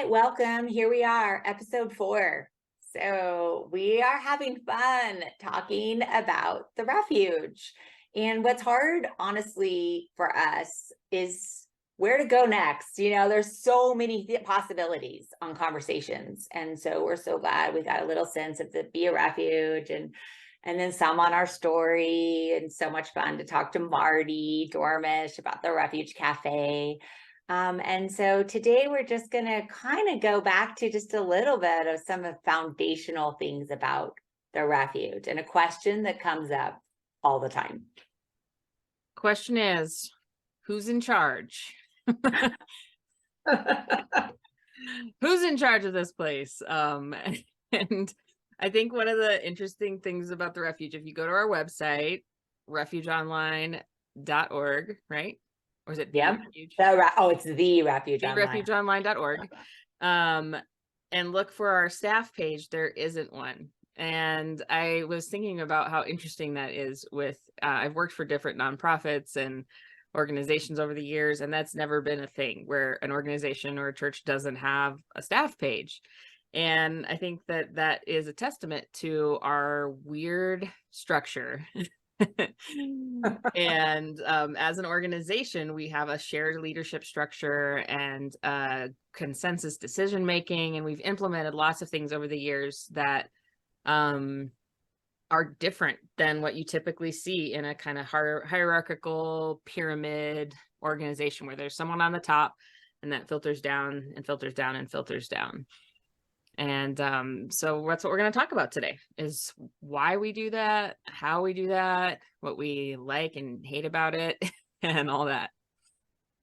right, welcome. Here we are, episode 4. So we are having fun talking about the refuge. And what's hard, honestly, for us is where to go next. There's so many possibilities on conversations. And so we're so glad we got a little sense of the Be a Refuge and then some on our story, and so much fun to talk to Marty Dormish about the Refuge Cafe. And so today we're just going to kind of go back to just a little bit of some of foundational things about the refuge and a question that comes up all the time. Question is, who's in charge? Who's in charge of this place? And I think one of the interesting things about the refuge, if you go to our website, refugeonline.org, right? Or is it Yeah. Refuge? It's the Refuge Online. Refugeonline.org. And look for our staff page. There isn't one. And I was thinking about how interesting that is with, I've worked for different nonprofits and organizations over the years, and that's never been a thing where an organization or a church doesn't have a staff page. And I think that that is a testament to our weird structure. And as an organization, we have a shared leadership structure and consensus decision making, and we've implemented lots of things over the years that are different than what you typically see in a kind of hierarchical pyramid organization where there's someone on the top and that filters down and filters down and filters down. And so that's what we're going to talk about today, is why we do that, how we do that, what we like and hate about it, and all that.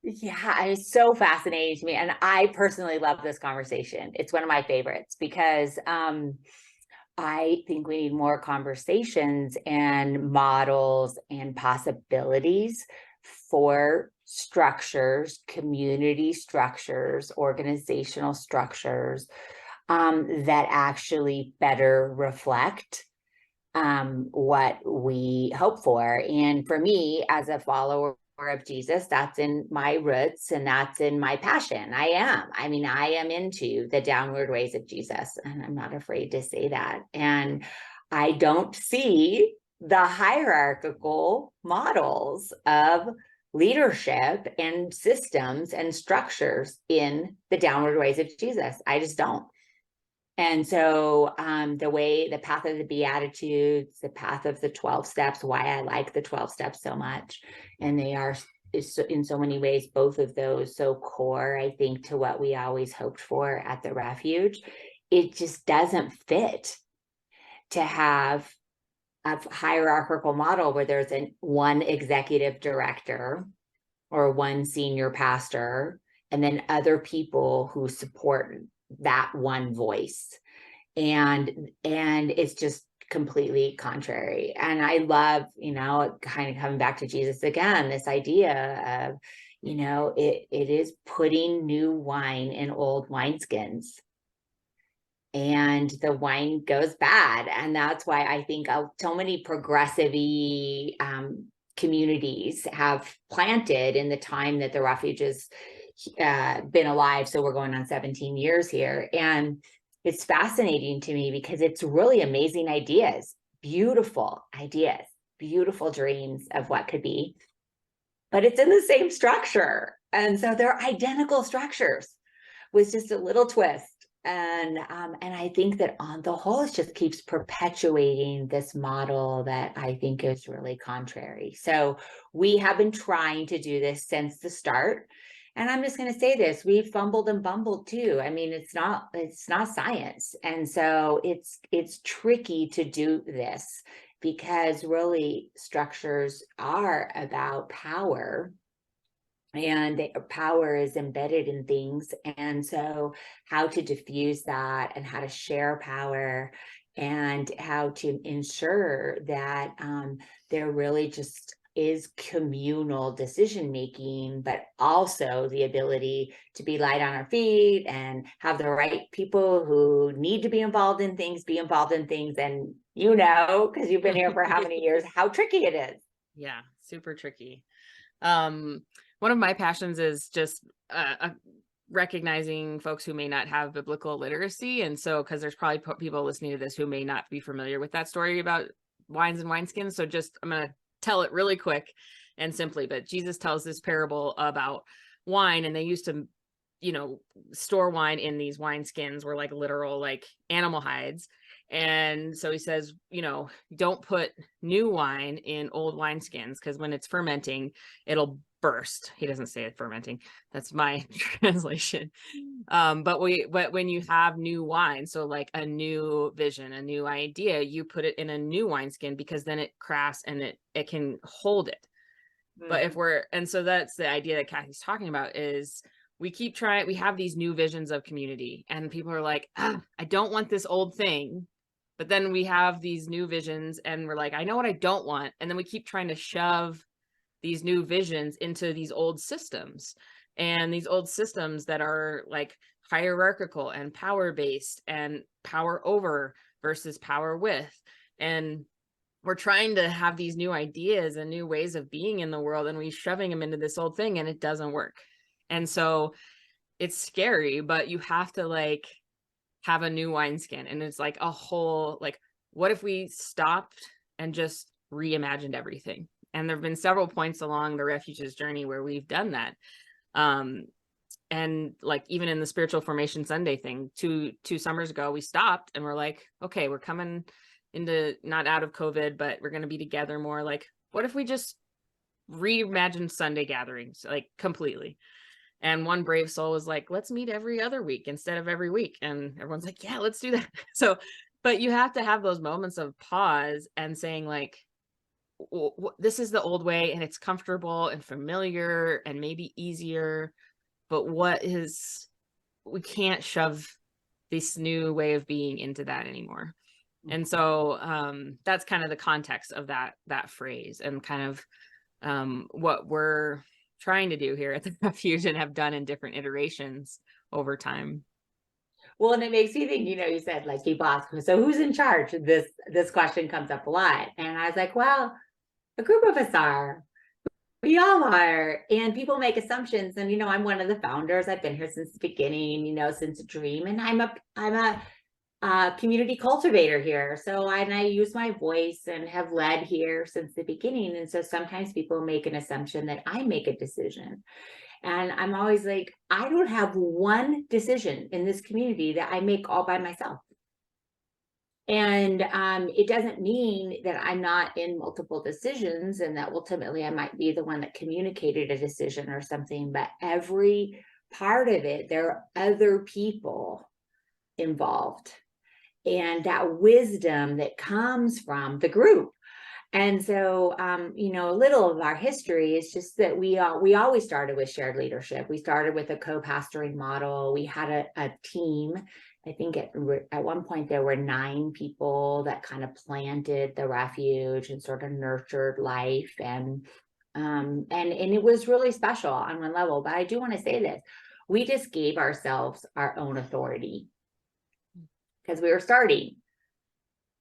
Yeah, it's so fascinating to me. And I personally love this conversation. It's one of my favorites because I think we need more conversations and models and possibilities for structures, community structures, organizational structures that actually better reflect what we hope for. And for me, as a follower of Jesus, that's in my roots and that's in my passion. I am into the downward ways of Jesus, and I'm not afraid to say that. And I don't see the hierarchical models of leadership and systems and structures in the downward ways of Jesus. I just don't. And so the path of the Beatitudes, the path of the 12 steps, why I like the 12 steps so much. And they are in so many ways, both of those so core, I think, to what we always hoped for at the refuge. It just doesn't fit to have a hierarchical model where there's one executive director or one senior pastor, and then other people who support that one voice. And it's just completely contrary. And I love, kind of coming back to Jesus again, this idea of, it is putting new wine in old wineskins. And the wine goes bad. And that's why I think so many progressive communities have planted in the time that the refuge has been alive. So we're going on 17 years here. And it's fascinating to me because it's really amazing ideas, beautiful dreams of what could be, but it's in the same structure. And so they're identical structures with just a little twist. And I think that on the whole, it just keeps perpetuating this model that I think is really contrary. So we have been trying to do this since the start. And I'm just going to say this, we've fumbled and bumbled too. I mean, it's not science. And so it's tricky to do this because really structures are about power. And power is embedded in things. And so how to diffuse that and how to share power and how to ensure that there really just is communal decision making, but also the ability to be light on our feet and have the right people who need to be involved in things. And because you've been here for how many years, how tricky it is. Yeah, super tricky. One of my passions is just recognizing folks who may not have biblical literacy. And so, because there's probably people listening to this who may not be familiar with that story about wines and wineskins. So I'm going to tell it really quick and simply, but Jesus tells this parable about wine, and they used to, store wine in these wineskins, were like literal, like animal hides. And so he says, don't put new wine in old wineskins, because when it's fermenting, it'll burst. He doesn't say it fermenting. That's my translation. But when you have new wine, so like a new vision, a new idea, you put it in a new wineskin, because then it crafts and it can hold it. But and so that's the idea that Kathy's talking about, is we keep trying, we have these new visions of community, and people are like, I don't want this old thing. But then we have these new visions and we're like, I know what I don't want. And then we keep trying to shove these new visions into these old systems, and these old systems that are like hierarchical and power based, and power over versus power with. And we're trying to have these new ideas and new ways of being in the world, and we're shoving them into this old thing, and it doesn't work. And so it's scary, but you have to like have a new wineskin. And it's like a whole, like, what if we stopped and just reimagined everything? And there've been several points along the Refuge's journey where we've done that. And like, even in the Spiritual Formation Sunday thing, two summers ago, we stopped and we're like, okay, we're coming into, not out of COVID, but we're going to be together more. Like, what if we just reimagined Sunday gatherings, like completely? And one brave soul was like, let's meet every other week instead of every week. And everyone's like, yeah, let's do that. So, but you have to have those moments of pause and saying like, this is the old way, and it's comfortable and familiar and maybe easier, but we can't shove this new way of being into that anymore. And so that's kind of the context of that phrase, and kind of what we're trying to do here at the Refuge and have done in different iterations over time. Well, and it makes me think, you said like people ask, so who's in charge? This question comes up a lot. And I was like, well, a group of us are. We all are. And people make assumptions. And, I'm one of the founders. I've been here since the beginning, since Dream. And I'm a community cultivator here. So I use my voice and have led here since the beginning. And so sometimes people make an assumption that I make a decision. And I'm always like, I don't have one decision in this community that I make all by myself. And it doesn't mean that I'm not in multiple decisions, and that ultimately I might be the one that communicated a decision or something, but every part of it, there are other people involved, and that wisdom that comes from the group. And so, a little of our history is just that we always started with shared leadership. We started with a co-pastoring model. We had a team. I think at one point there were 9 people that kind of planted the Refuge and sort of nurtured life, and it was really special on one level. But I do want to say this: we just gave ourselves our own authority because we were starting,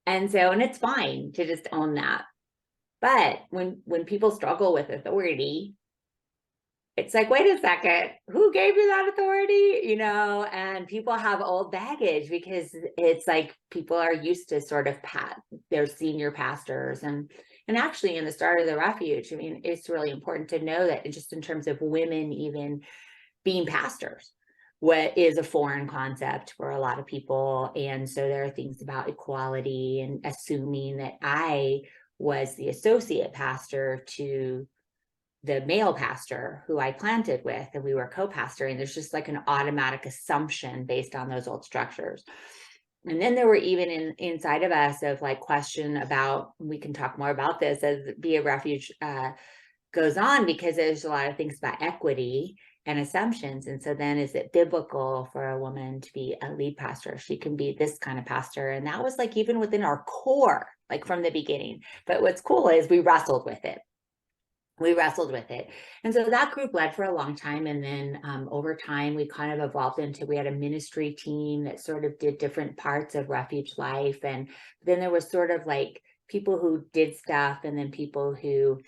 and it's fine to just own that. But when people struggle with authority, it's like, wait a second, who gave you that authority? And people have old baggage, because it's like people are used to sort of their senior pastors. And actually in the start of the Refuge, it's really important to know that just in terms of women even being pastors, what is a foreign concept for a lot of people. And so there are things about equality and assuming that I was the associate pastor to the male pastor who I planted with, and we were co-pastoring. There's just like an automatic assumption based on those old structures. And then there were even inside of us of like question about, we can talk more about this as Be a Refuge goes on, because there's a lot of things about equity and assumptions. And so then, is it biblical for a woman to be a lead pastor? She can be this kind of pastor. And that was like even within our core, like from the beginning. But what's cool is we wrestled with it. And so that group led for a long time. And then over time, we kind of evolved into, we had a ministry team that sort of did different parts of Refuge life. And then there was sort of like people who did stuff, and then people who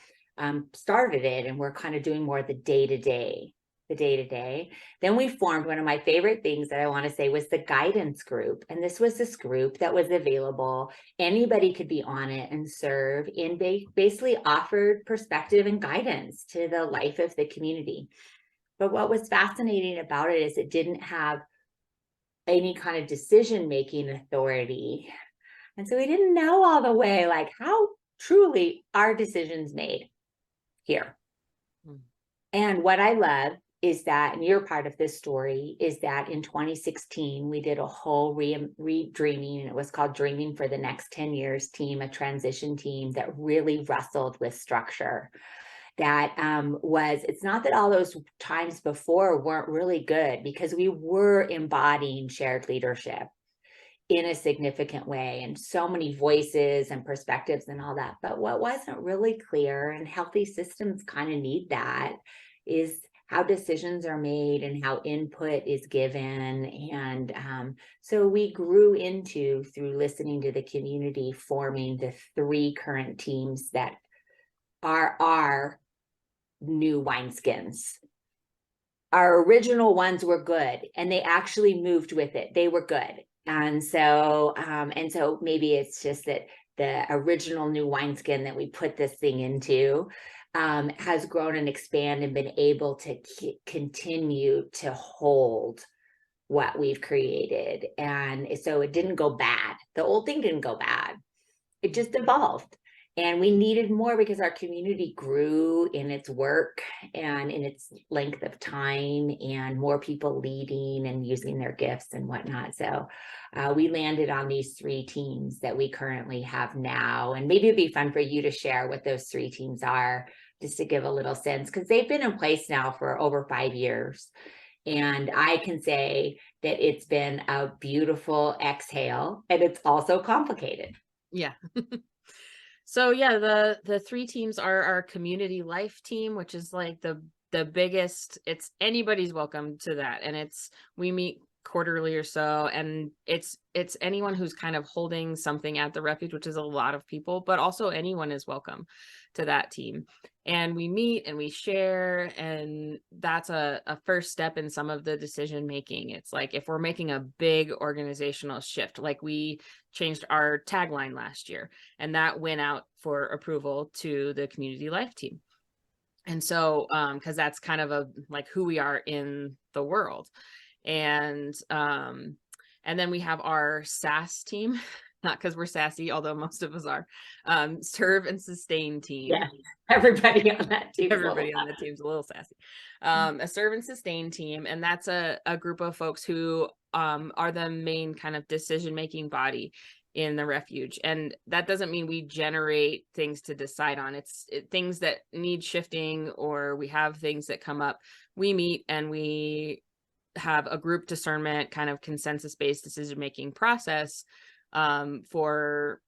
started it and were kind of doing more of the day-to-day the day-to-day. Then we formed one of my favorite things that I want to say was the guidance group. And this group that was available. Anybody could be on it and serve, and basically offered perspective and guidance to the life of the community. But what was fascinating about it is it didn't have any kind of decision-making authority. And so we didn't know all the way, like, how truly are decisions made here. And what I love is that, and you're part of this story, is that in 2016, we did a whole re-dreaming, and it was called Dreaming for the Next 10 Years team, a transition team that really wrestled with structure. That it's not that all those times before weren't really good, because we were embodying shared leadership in a significant way, and so many voices and perspectives and all that. But what wasn't really clear, and healthy systems kind of need that, is how decisions are made and how input is given. And so we grew into, through listening to the community, forming the 3 current teams that are our new wineskins. Our original ones were good, and they actually moved with it. They were good. And so maybe it's just that the original new wineskin that we put this thing into has grown and expanded and been able to continue to hold what we've created. And so it didn't go bad. The old thing didn't go bad. It just evolved. And we needed more because our community grew in its work and in its length of time, and more people leading and using their gifts and whatnot. So we landed on these 3 teams that we currently have now. And maybe it'd be fun for you to share what those 3 teams are, just to give a little sense, because they've been in place now for over 5 years. And I can say that it's been a beautiful exhale, and it's also complicated. Yeah. So yeah, the 3 teams are our community life team, which is like the biggest. It's anybody's welcome to that, and we meet quarterly or so, and it's anyone who's kind of holding something at the refuge, which is a lot of people, but also anyone is welcome to that team. And we meet and we share, and that's a first step in some of the decision making. It's like if we're making a big organizational shift, like we changed our tagline last year, and that went out for approval to the community life team. And so because that's kind of like who we are in the world. And then we have our SAS team, not because we're sassy, although most of us are, serve and sustain team. Yeah, everybody on that team. Everybody on that team's a little sassy. A serve and sustain team, and that's a group of folks who are the main kind of decision-making body in the refuge. And that doesn't mean we generate things to decide on. It's things that need shifting, or we have things that come up. We meet and we have a group discernment, kind of consensus-based decision-making process for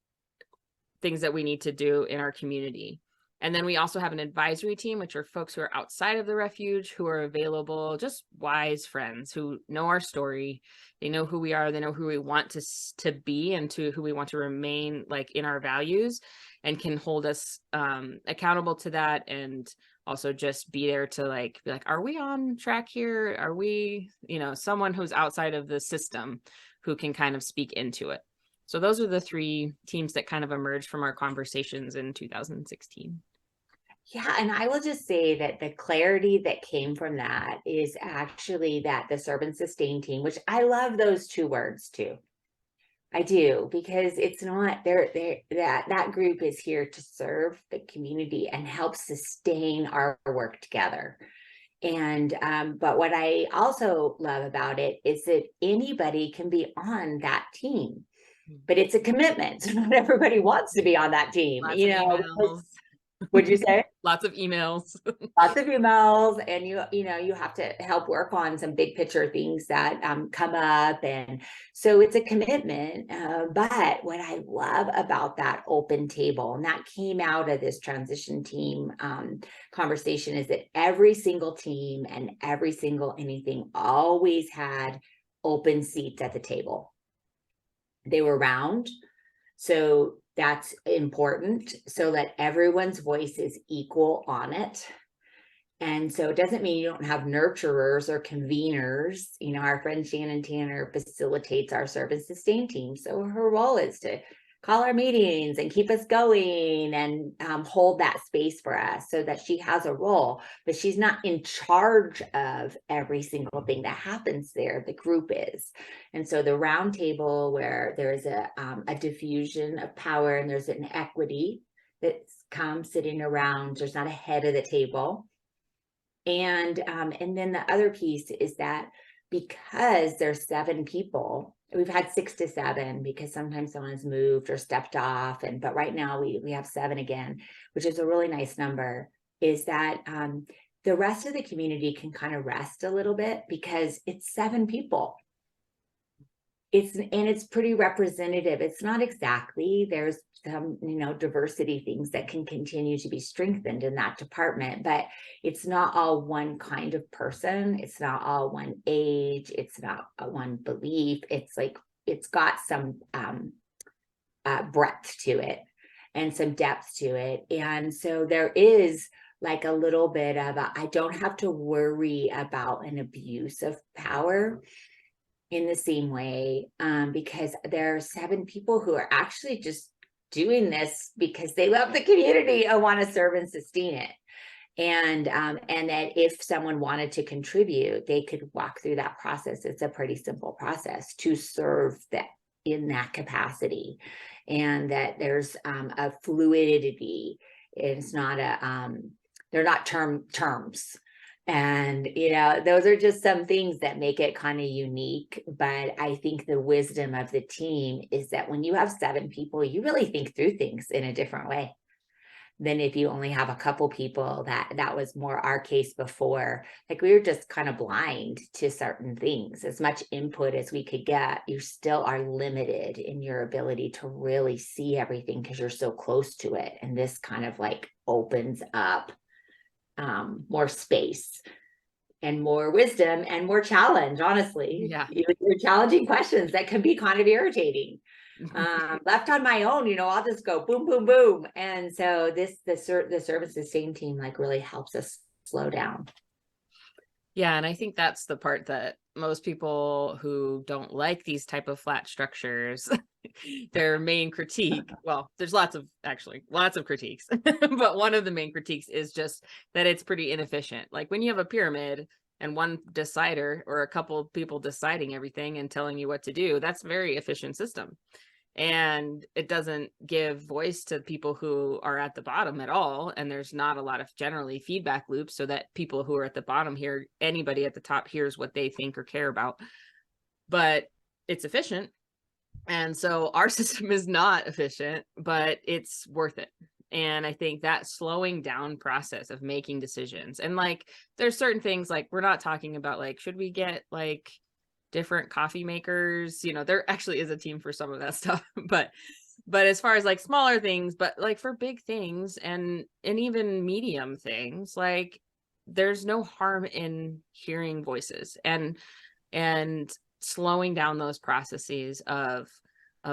things that we need to do in our community. And then we also have an advisory team, which are folks who are outside of the refuge, who are available, just wise friends who know our story. They know who we are. They know who we want to be, and to who we want to remain, like in our values, and can hold us accountable to that. And also just be there to be like, are we on track here? Are we, someone who's outside of the system who can kind of speak into it. So those are the 3 teams that kind of emerged from our conversations in 2016. Yeah, and I will just say that the clarity that came from that is actually that the serve and sustain team, which I love those 2 words too. I do, because it's not that group is here to serve the community and help sustain our work together. And but what I also love about it is that anybody can be on that team, but it's a commitment. So not everybody wants to be on that team. Would you say? Lots of emails. Lots of emails, and you have to help work on some big picture things that come up, and so it's a commitment. But what I love about that open table, and that came out of this transition team conversation, is that every single team and every single anything always had open seats at the table. They were round, so that's important, so that everyone's voice is equal on it. And so it doesn't mean you don't have nurturers or conveners. You know, our friend Shannon Tanner facilitates our serve and sustain team. So her role is to call our meetings and keep us going and hold that space for us, so that she has a role, but she's not in charge of every single thing that happens there. The group is. And so the round table, where there's a diffusion of power and there's an equity that's come sitting around, there's not a head of the table. And then the other piece is that because there's 7 people, we've had 6 to 7 because sometimes someone's moved or stepped off, but right now we have 7 again, which is a really nice number. Is that the rest of the community can kind of rest a little bit because it's 7 people. It's pretty representative. It's not exactly, there's some, diversity things that can continue to be strengthened in that department, but it's not all one kind of person. It's not all one age. It's not one belief. It's like, it's got some breadth to it and some depth to it. And so there is like a little bit of I don't have to worry about an abuse of power in the same way, because there are 7 people who are actually just doing this because they love the community and want to serve and sustain it. And that if someone wanted to contribute, they could walk through that process. It's a pretty simple process to serve that in that capacity, and that there's a fluidity. It's not they're not terms. And, those are just some things that make it kind of unique. But I think the wisdom of the team is that when you have 7 people, you really think through things in a different way than if you only have a couple people. That was more our case before. Like, we were just kind of blind to certain things. As much input as we could get, you still are limited in your ability to really see everything because you're so close to it. And this kind of like opens up more space and more wisdom and more challenge. Honestly, Yeah. You're challenging questions that can be kind of irritating. Left on my own, I'll just go boom, boom, boom. And so the service sustain team like really helps us slow down. Yeah, and I think that's the part that most people who don't like these type of flat structures, their main critique, well, there's lots of critiques, but one of the main critiques is just that it's pretty inefficient. Like when you have a pyramid and one decider or a couple of people deciding everything and telling you what to do, that's a very efficient system. And it doesn't give voice to people who are at the bottom at all. And there's not a lot of generally feedback loops so that people who are at the bottom hear anybody at the top hears what they think or care about. But it's efficient. And so our system is not efficient, but it's worth it. And I think that slowing down process of making decisions, and like there's certain things, like we're not talking about like, should we get like different coffee makers? There actually is a team for some of that stuff, but as far as like smaller things, but like for big things and even medium things, like there's no harm in hearing voices and slowing down those processes of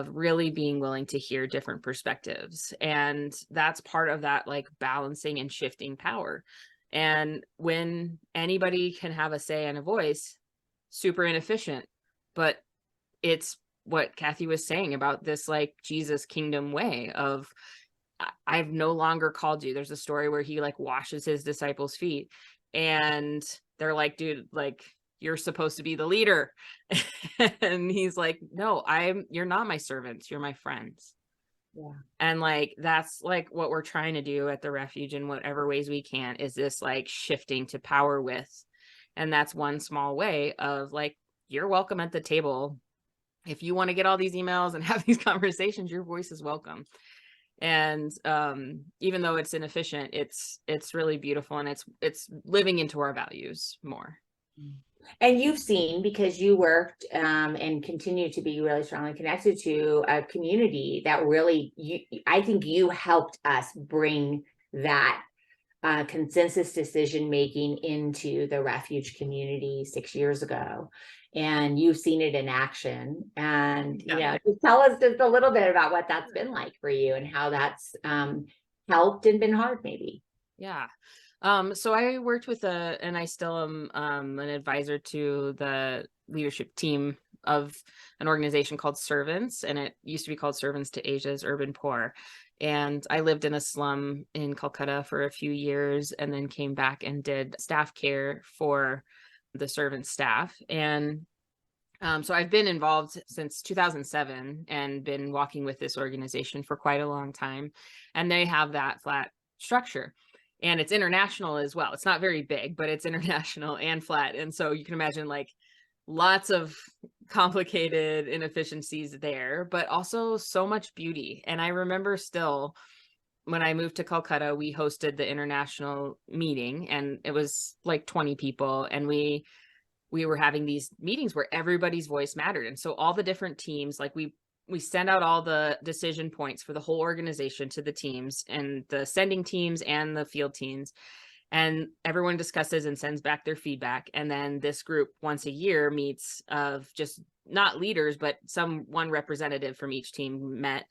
really being willing to hear different perspectives. And that's part of that, like balancing and shifting power. And when anybody can have a say and a voice, super inefficient, but it's what Kathy was saying about this like Jesus kingdom way of I've no longer called you. There's a story where he like washes his disciples' feet and they're like, dude, like you're supposed to be the leader. And he's like, no, you're not my servants, you're my friends. Yeah. And like that's like what we're trying to do at the Refuge in whatever ways we can, is this like shifting to power with. And that's one small way of like, you're welcome at the table. If you want to get all these emails and have these conversations, your voice is welcome. And even though it's inefficient, it's really beautiful, and it's living into our values more. And you've seen, because you worked and continue to be really strongly connected to a community that really, I think you helped us bring that consensus decision making into the Refuge community 6 years ago. And you've seen it in action. And, just tell us just a little bit about what that's been like for you and how that's helped and been hard maybe. Yeah. So I worked with and I still am an advisor to the leadership team of an organization called Servants, and it used to be called Servants to Asia's Urban Poor. And I lived in a slum in Calcutta for a few years and then came back and did staff care for the servant staff. And so I've been involved since 2007 and been walking with this organization for quite a long time. And they have that flat structure. And it's international as well. It's not very big, but it's international and flat. And so you can imagine like lots of complicated inefficiencies there, but also so much beauty. And I remember still when I moved to Calcutta, we hosted the international meeting and it was like 20 people. And we were having these meetings where everybody's voice mattered. And so all the different teams, like we send out all the decision points for the whole organization to the teams and the sending teams and the field teams. And everyone discusses and sends back their feedback. And then this group once a year meets of just not leaders, but one representative from each team met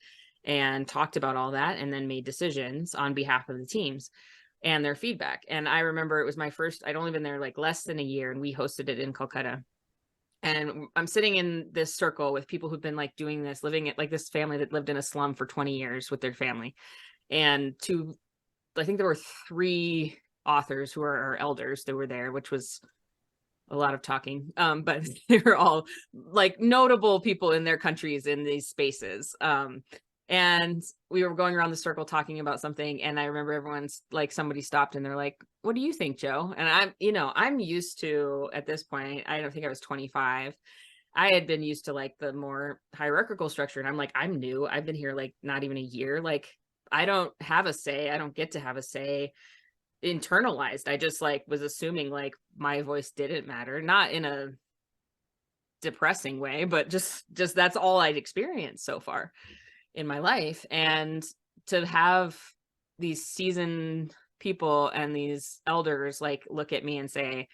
and talked about all that and then made decisions on behalf of the teams and their feedback. And I remember it was my first, I'd only been there like less than a year, and we hosted it in Calcutta. And I'm sitting in this circle with people who've been like doing this, living it, like this family that lived in a slum for 20 years with their family. And I think there were 3 authors who are our elders that were there, which was a lot of talking. But they were all like notable people in their countries in these spaces. And we were going around the circle talking about something. And I remember everyone's like, somebody stopped and they're like, what do you think, Joe? And I'm used to, at this point, I don't think I was 25. I had been used to like the more hierarchical structure. And I'm like, I'm new. I've been here like not even a year. Like, I don't have a say. I don't get to have a say internalized. I just like was assuming like my voice didn't matter, not in a depressing way, but just that's all I'd experienced so far in my life. And to have these seasoned people and these elders like look at me and say,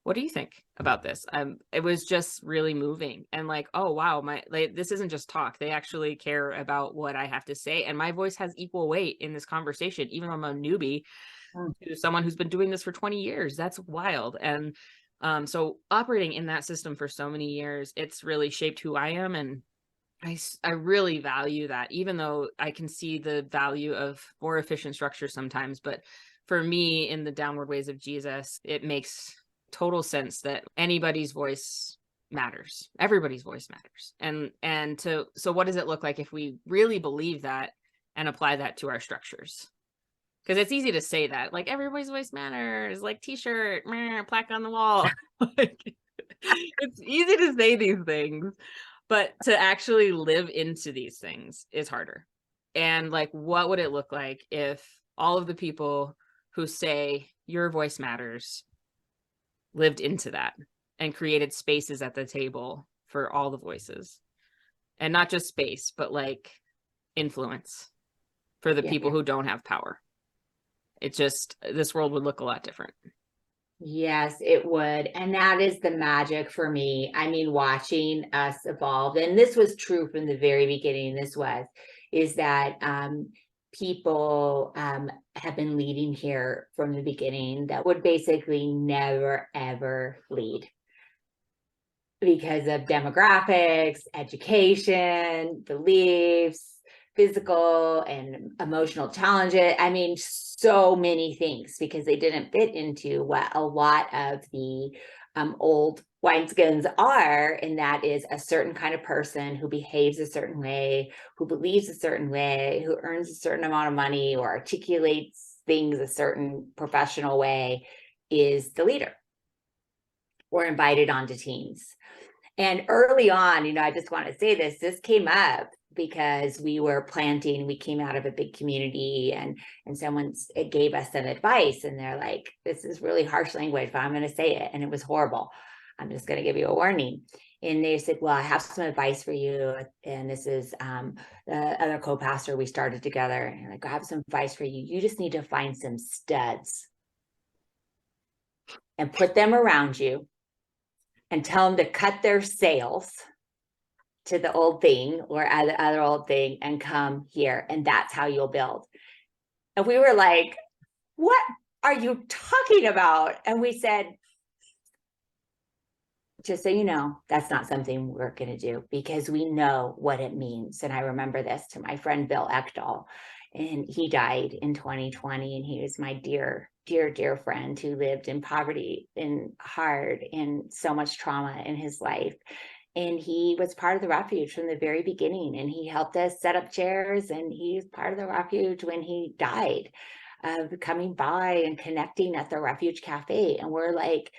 what do you think about this? It was just really moving and like, oh wow, this isn't just talk. They actually care about what I have to say, and my voice has equal weight in this conversation, even though I'm a newbie to someone who's been doing this for 20 years. That's wild. And so operating in that system for so many years, it's really shaped who I am. And I really value that, even though I can see the value of more efficient structure sometimes. But for me, in the downward ways of Jesus, it makes total sense that anybody's voice matters. Everybody's voice matters. So what does it look like if we really believe that and apply that to our structures? Because it's easy to say that, like, everybody's voice matters, like t-shirt, plaque on the wall. Like, it's easy to say these things, but to actually live into these things is harder. And like, what would it look like if all of the people who say your voice matters lived into that and created spaces at the table for all the voices, and not just space, but like influence for the people who don't have power? This world would look a lot different. Yes, it would. And that is the magic for me. I mean, watching us evolve, and this was true from the very beginning. Is that people have been leading here from the beginning that would basically never, ever lead because of demographics, education, beliefs, physical and emotional challenges. I mean, so many things, because they didn't fit into what a lot of the old wineskins are, and that is a certain kind of person who behaves a certain way, who believes a certain way, who earns a certain amount of money or articulates things a certain professional way is the leader or invited onto teams. And early on, I just want to say this came up because we came out of a big community, and someone gave us some advice, and they're like, this is really harsh language, but I'm going to say it. And it was horrible. I'm just going to give you a warning. And they said, well, I have some advice for you. And this is the other co-pastor we started together. And like, I have some advice for you. You just need to find some studs and put them around you and tell them to cut their sails to the old thing or the other old thing and come here. And that's how you'll build. And we were like, what? are you talking about? And we said, just so you know, that's not something we're going to do because we know what it means. And I remember this to my friend Bill Ekdahl, and he died in 2020. And he was my dear, dear, dear friend who lived in poverty and hard and so much trauma in his life. And he was part of the Refuge from the very beginning. And he helped us set up chairs. And he was part of the Refuge when he died, coming by and connecting at the Refuge Cafe. And we're like,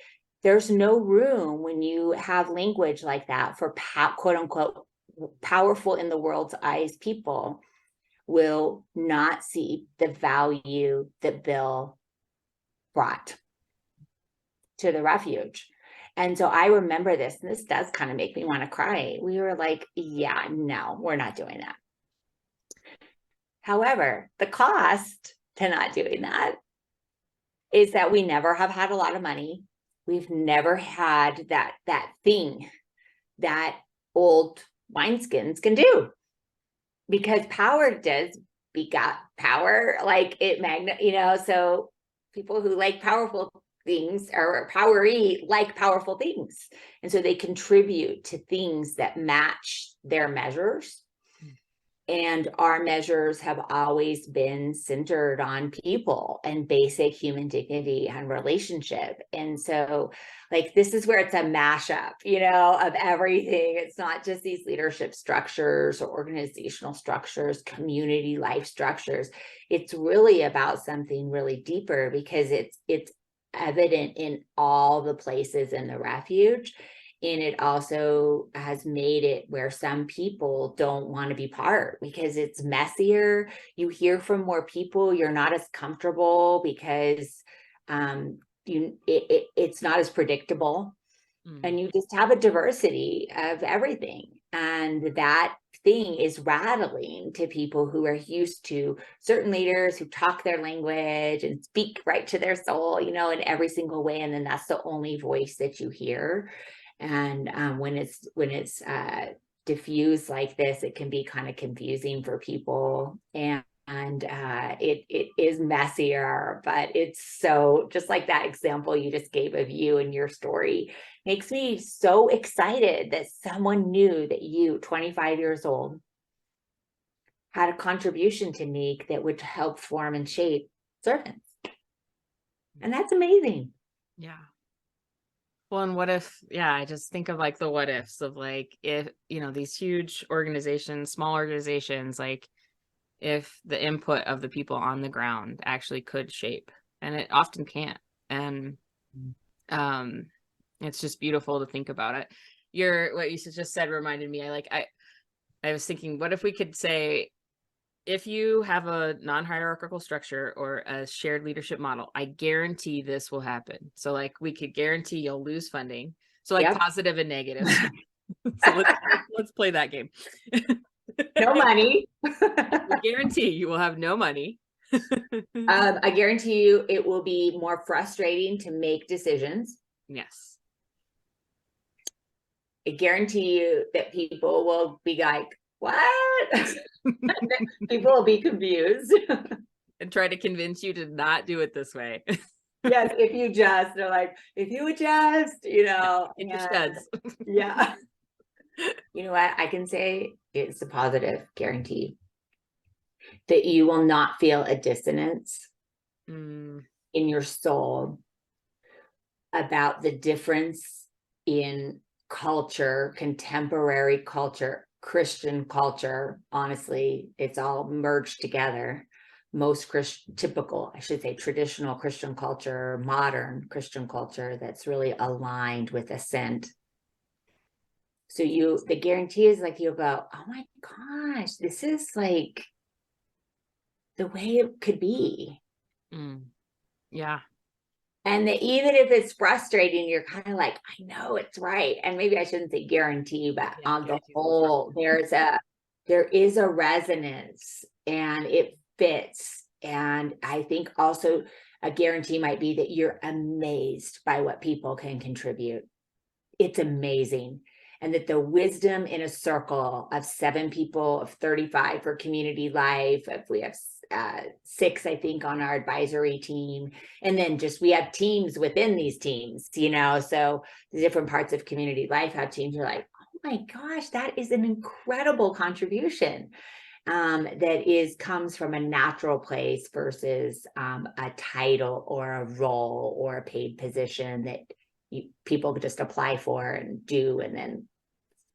there's no room when you have language like that for quote unquote powerful in the world's eyes people will not see the value that Bill brought to the Refuge. And so I remember this, and this does kind of make me want to cry. We were like, yeah, no, we're not doing that. However, the cost to not doing that is that we never have had a lot of money. We've never had that thing that old wineskins can do, because power does begot power, like it so people who like powerful things or powery like powerful things. And so they contribute to things that match their measures. And our measures have always been centered on people and basic human dignity and relationship. And so, like, this is where it's a mashup, of everything. It's not just these leadership structures or organizational structures, community life structures. It's really about something really deeper, because it's evident in all the places in the Refuge. And it also has made it where some people don't want to be part because it's messier. You hear from more people. You're not as comfortable because it's not as predictable. And you just have a diversity of everything. And that thing is rattling to people who are used to certain leaders who talk their language and speak right to their soul, in every single way. And then that's the only voice that you hear. And when it's diffused like this, it can be kind of confusing for people, and it is messier. But it's so, just like that example you just gave of you and your story, makes me so excited that someone knew that you, 25 years old, had a contribution to make that would help form and shape servants. And that's amazing. Yeah. Well, and what if, I just think of like the what ifs of like, if, these huge organizations, small organizations, like if the input of the people on the ground actually could shape, and it often can't. And it's just beautiful to think about it. What you just said reminded me, I was thinking, what if we could say, if you have a non-hierarchical structure or a shared leadership model, I guarantee this will happen. So like we could guarantee you'll lose funding. So like positive and negative. So let's play that game. No money. I guarantee you will have no money. I guarantee you it will be more frustrating to make decisions. Yes. I guarantee you that people will be like, what? People will be confused. And try to convince you to not do it this way. Yes, they're like, if you would just, Get your studs. Yeah. You know what? I can say it's a positive guarantee that you will not feel a dissonance in your soul about the difference in culture, contemporary culture, Christian culture. Honestly, it's all merged together. Most traditional Christian culture, modern Christian culture that's really aligned with ascent. So the guarantee is like, you'll go, oh my gosh, this is like the way it could be. Yeah. And that even if it's frustrating, you're kind of like, I know it's right. And maybe I shouldn't say guarantee, but on the whole, there is a resonance and it fits. And I think also a guarantee might be that you're amazed by what people can contribute. It's amazing. And that the wisdom in a circle of 7 people, of 35 for community life, if we have 6, I think, on our advisory team. And then just, we have teams within these teams, you know, so the different parts of community life have teams. You're like, oh my gosh, that is an incredible contribution. That comes from a natural place versus a title or a role or a paid position that people just apply for and do and then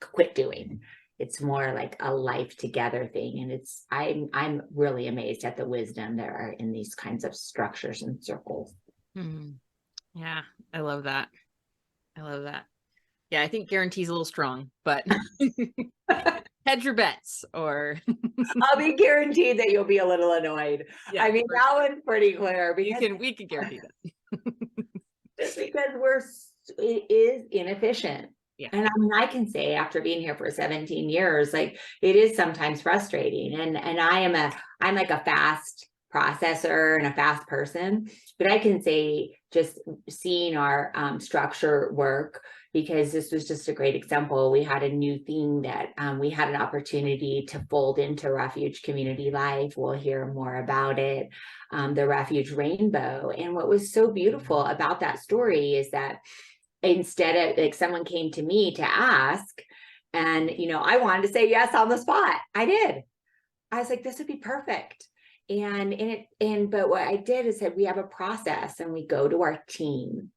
quit doing. It's more like a life together thing. And I'm really amazed at the wisdom there are in these kinds of structures and circles. Yeah, I love that. Yeah, I think guarantee's a little strong, but hedge your bets, or I'll be guaranteed that you'll be a little annoyed. Yeah, I mean, that one's pretty clear, because we can guarantee that. just because it is inefficient. Yeah. And I mean, I can say after being here for 17 years, like, it is sometimes frustrating. And I'm like a fast processor and a fast person, but I can say, just seeing our structure work, because this was just a great example. We had a new thing that we had an opportunity to fold into Refuge Community Life. We'll hear more about it, the Refuge Rainbow. And what was so beautiful about that story is that instead of, like, someone came to me to ask, and, you know, I wanted to say yes on the spot. I did. I was like, this would be perfect. But what I did is that we have a process, and we go to our team,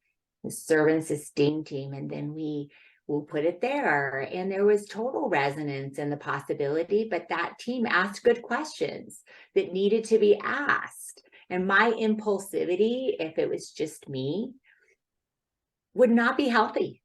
the serve and sustain team, and then we'll put it there. And there was total resonance in the possibility, but that team asked good questions that needed to be asked. And my impulsivity, if it was just me, would not be healthy.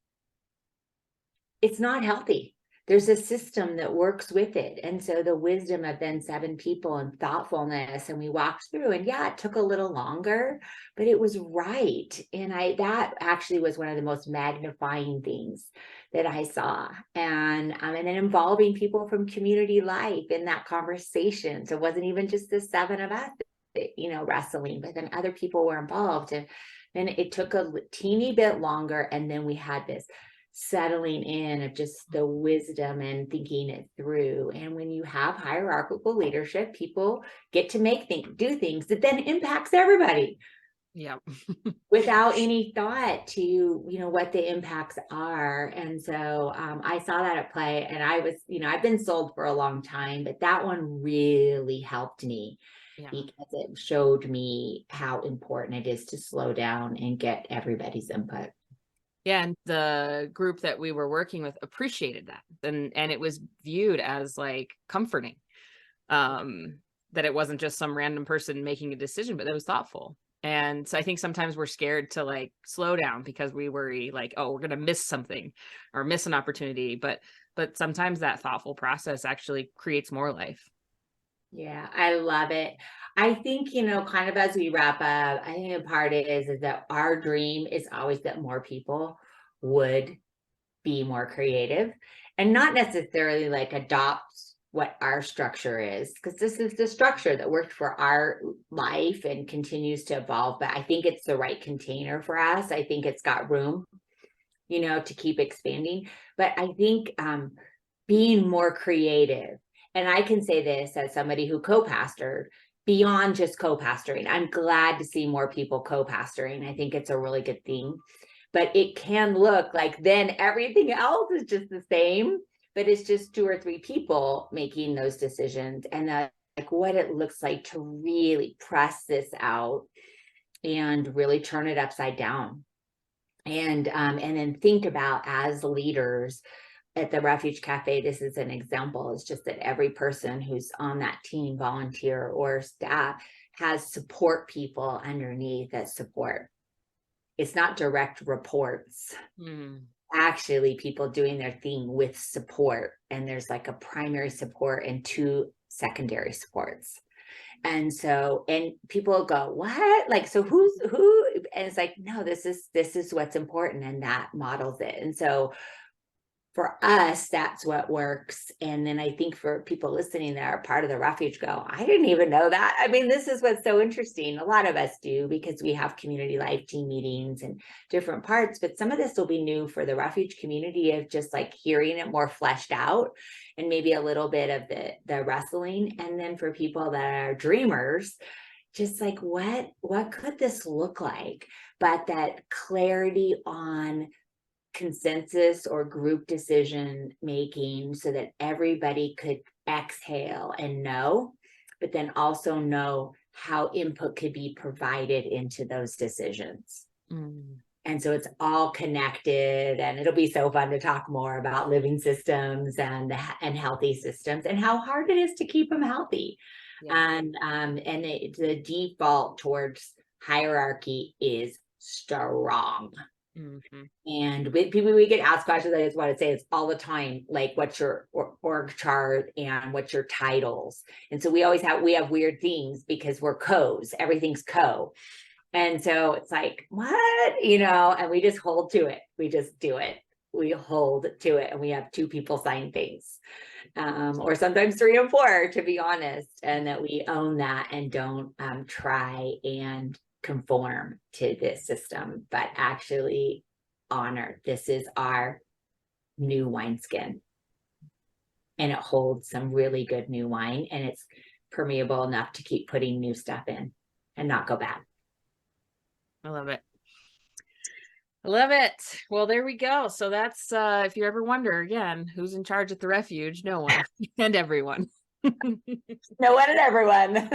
It's not healthy. There's a system that works with it. And so the wisdom of then 7 people and thoughtfulness, and we walked through, and yeah, it took a little longer, but it was right. And that actually was one of the most magnifying things that I saw. And then involving people from community life in that conversation. So it wasn't even just the 7 of us, you know, wrestling, but then other people were involved. And then it took a teeny bit longer. And then we had this settling in of just the wisdom and thinking it through. And when you have hierarchical leadership, people get to do things that then impacts everybody. Yeah. Without any thought to, you know, what the impacts are. And so I saw that at play, and I was, you know, I've been sold for a long time, but that one really helped me. Yeah. Because it showed me how important it is to slow down and get everybody's input. Yeah, and the group that we were working with appreciated that, and it was viewed as like comforting, that it wasn't just some random person making a decision, but it was thoughtful. And so I think sometimes we're scared to like slow down because we worry like, oh, we're gonna miss something or miss an opportunity. But sometimes that thoughtful process actually creates more life. Yeah, I love it. I think, you know, kind of as we wrap up, I think a part is that our dream is always that more people would be more creative, and not necessarily like adopt what our structure is, because this is the structure that worked for our life and continues to evolve. But I think it's the right container for us. I think it's got room, you know, to keep expanding. But I think being more creative, and I can say this as somebody who co-pastored, beyond just co-pastoring, I'm glad to see more people co-pastoring. I think it's a really good thing. But it can look like then everything else is just the same, but it's just 2 or 3 people making those decisions. And like what it looks like to really press this out and really turn it upside down. And then think about, as leaders at the Refuge Cafe, this is an example. It's just that every person who's on that team, volunteer or staff, has support people underneath that support. It's not direct reports. Actually, people doing their thing with support. And there's like a primary support and 2 secondary supports. And so, and people go, what? Like, so who? And it's like, no, this is what's important. And that models it. And so for us, that's what works. And then I think for people listening that are part of the Refuge go, I didn't even know that. I mean, this is what's so interesting. A lot of us do because we have community life team meetings and different parts, but some of this will be new for the Refuge community of just like hearing it more fleshed out and maybe a little bit of the wrestling. And then for people that are dreamers, just like what could this look like? But that clarity on consensus or group decision making so that everybody could exhale and know, but then also know how input could be provided into those decisions. And so it's all connected, and it'll be so fun to talk more about living systems and healthy systems and how hard it is to keep them healthy. Yeah. And the default towards hierarchy is strong. And with people, we get asked questions. I just want to say it's all the time, like what's your org chart and what's your titles. And so we have weird things because we're co's, everything's co. And so it's like, what, and we just hold to it. We just do it. We hold to it. And we have 2 people sign things, or sometimes 3 and 4, to be honest, and that we own that and don't try and conform to this system, but actually honor this is our new wineskin, and it holds some really good new wine, and it's permeable enough to keep putting new stuff in and not go bad. I love it. I love it. Well, there we go. So that's if you ever wonder again who's in charge at the Refuge, no one and everyone. No one and everyone.